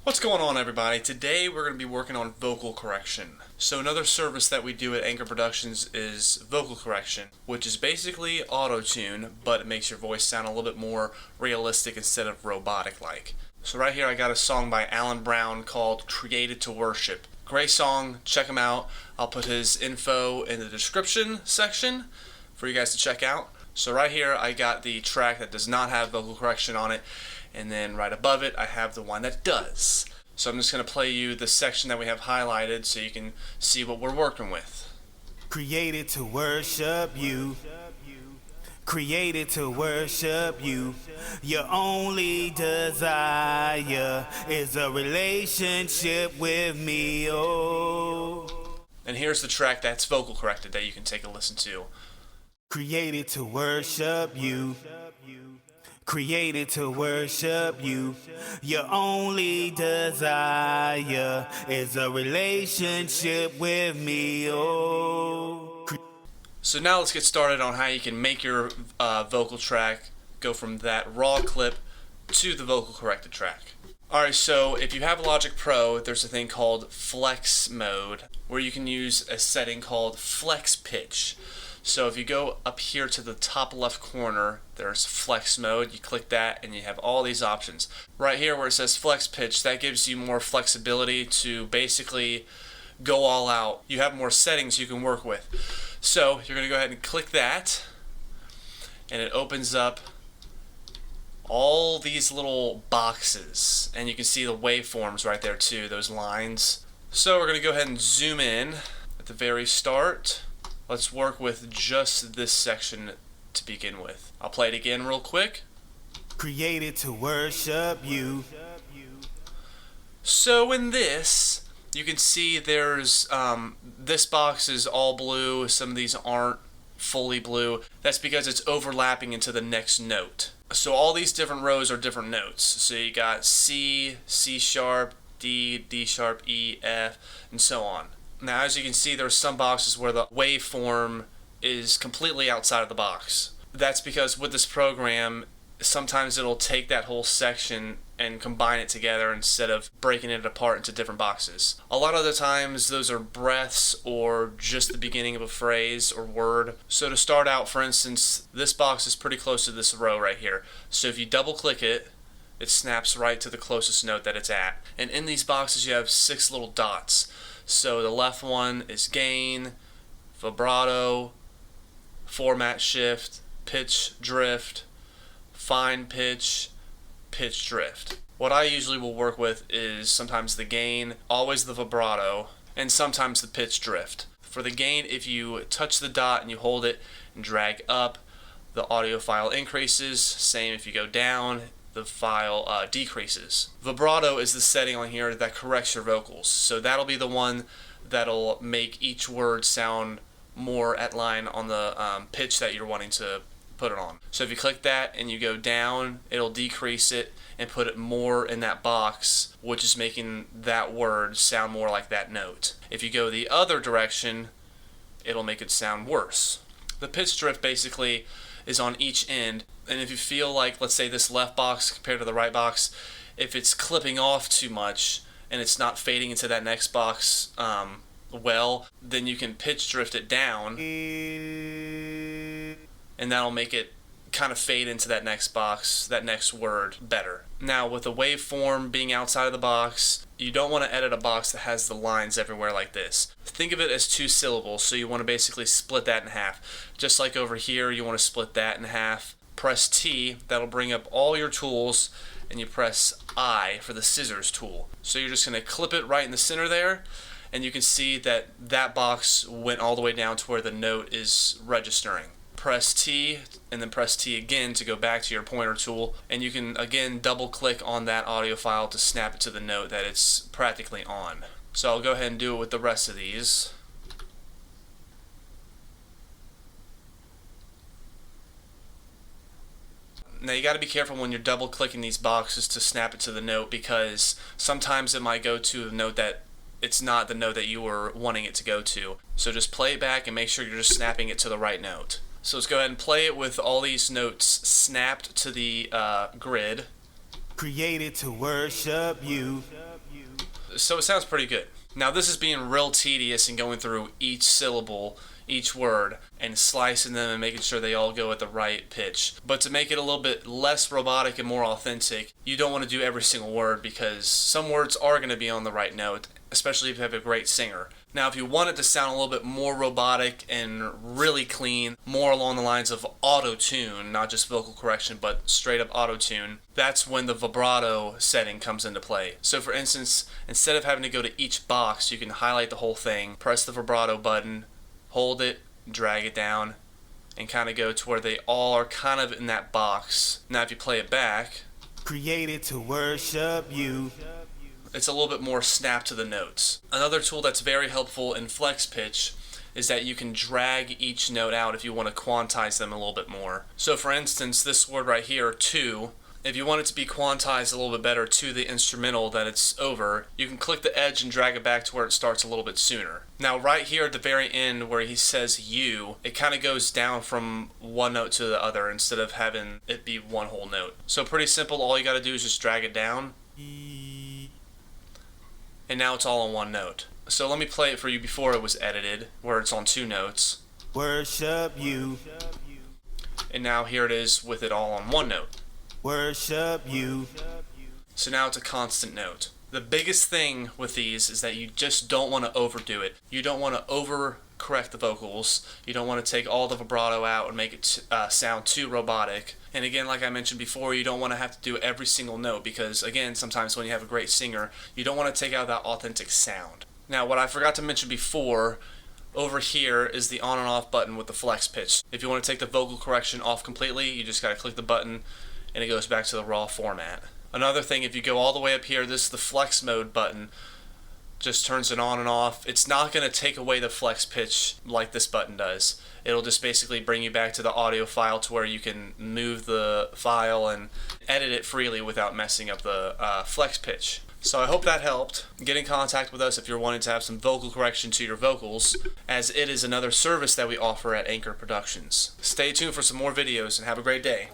What's going on, everybody? Today we're going to be working on vocal correction. So another service that we do at Anchor Productions is vocal correction, which is basically auto-tune, but it makes your voice sound a little bit more realistic instead of robotic-like. So right here I got a song by Alan Brown called Created to Worship. Great song, check him out. I'll put his info in the description section for you guys to check out. So right here I got the track that does not have vocal correction on it, and then right above it I have the one that does. So I'm just going to play you the section that we have highlighted so you can see what we're working with. Created to worship you. Created to worship you. Your only desire is a relationship with me, oh. And here's the track that's vocal corrected that you can take a listen to. Created to worship you. Created to worship you. Your only desire is a relationship with me, oh. So now let's get started on how you can make your vocal track go from that raw clip to the vocal corrected track. Alright, so if you have Logic Pro, there's a thing called flex mode where you can use a setting called flex pitch. So if you go up here to the top left corner, there's flex mode. You click that and you have all these options. Right here where it says flex pitch, that gives you more flexibility to basically go all out. You have more settings you can work with. So you're going to go ahead and click that, and it opens up all these little boxes, and you can see the waveforms right there too, those lines. So we're going to go ahead and zoom in at the very start. Let's work with just this section to begin with. I'll play it again real quick. Created to worship you. So in this, you can see there's this box is all blue, some of these aren't fully blue. That's because it's overlapping into the next note. So all these different rows are different notes. So you got C, C sharp, D, D sharp, E, F, and so on. Now as you can see, there's some boxes where the waveform is completely outside of the box. That's because with this program, sometimes it'll take that whole section and combine it together instead of breaking it apart into different boxes. A lot of the times those are breaths or just the beginning of a phrase or word. So to start out, for instance, this box is pretty close to this row right here. So if you double click it, it snaps right to the closest note that it's at. And in these boxes you have 6 little dots. So the left one is gain, vibrato, format shift, pitch drift, fine pitch, pitch drift. What I usually will work with is sometimes the gain, always the vibrato, and sometimes the pitch drift. For the gain, if you touch the dot and you hold it and drag up, the audio file increases. Same if you go down, the file decreases. Vibrato is the setting on here that corrects your vocals. So that'll be the one that'll make each word sound more at line on the pitch that you're wanting to put it on. So if you click that and you go down, it'll decrease it and put it more in that box, which is making that word sound more like that note. If you go the other direction, it'll make it sound worse. The pitch drift basically is on each end, and if you feel like, let's say this left box compared to the right box, if it's clipping off too much and it's not fading into that next box well, then you can pitch drift it down, and that'll make it kind of fade into that next box, that next word better. Now with the waveform being outside of the box, you don't want to edit a box that has the lines everywhere like this. Think of it as 2 syllables, so you want to basically split that in half. Just like over here, you want to split that in half. Press T, that'll bring up all your tools, and you press I for the scissors tool. So you're just going to clip it right in the center there, and you can see that that box went all the way down to where the note is registering. Press T and then press T again to go back to your pointer tool, and you can again double click on that audio file to snap it to the note that it's practically on. So I'll go ahead and do it with the rest of these. Now you got to be careful when you're double clicking these boxes to snap it to the note, because sometimes it might go to a note that it's not the note that you were wanting it to go to. So just play it back and make sure you're just snapping it to the right note. So let's go ahead and play it with all these notes snapped to the grid. Created to worship you. So it sounds pretty good. Now this is being real tedious and going through each syllable, each word, and slicing them and making sure they all go at the right pitch. But to make it a little bit less robotic and more authentic, you don't want to do every single word because some words are going to be on the right note, especially if you have a great singer. Now if you want it to sound a little bit more robotic and really clean, more along the lines of auto-tune, not just vocal correction, but straight up auto-tune, that's when the vibrato setting comes into play. So for instance, instead of having to go to each box, you can highlight the whole thing, press the vibrato button, hold it, drag it down, and kind of go to where they all are kind of in that box. Now if you play it back, Created to worship you. it's a little bit more snap to the notes. Another tool that's very helpful in flex pitch is that you can drag each note out if you want to quantize them a little bit more. So for instance, this word right here, to, if you want it to be quantized a little bit better to the instrumental that it's over, you can click the edge and drag it back to where it starts a little bit sooner. Now right here at the very end where he says you, it kind of goes down from one note to the other instead of having it be one whole note. So pretty simple, all you got to do is just drag it down, and now it's all on one note. So let me play it for you before it was edited, where it's on two notes. Worship you. And now here it is with it all on one note. Worship you. So now it's a constant note. The biggest thing with these is that you just don't want to overdo it. You don't want to overcorrect the vocals. You don't want to take all the vibrato out and make it sound too robotic. And again, like I mentioned before, you don't want to have to do every single note because, again, sometimes when you have a great singer, you don't want to take out that authentic sound. Now, what I forgot to mention before, over here is the on and off button with the flex pitch. If you want to take the vocal correction off completely, you just got to click the button and it goes back to the raw format. Another thing, if you go all the way up here, this is the flex mode button. Just turns it on and off. It's not going to take away the flex pitch like this button does. It'll just basically bring you back to the audio file to where you can move the file and edit it freely without messing up the flex pitch. So I hope that helped. Get in contact with us if you're wanting to have some vocal correction to your vocals, as it is another service that we offer at Anchor Productions. Stay tuned for some more videos and have a great day.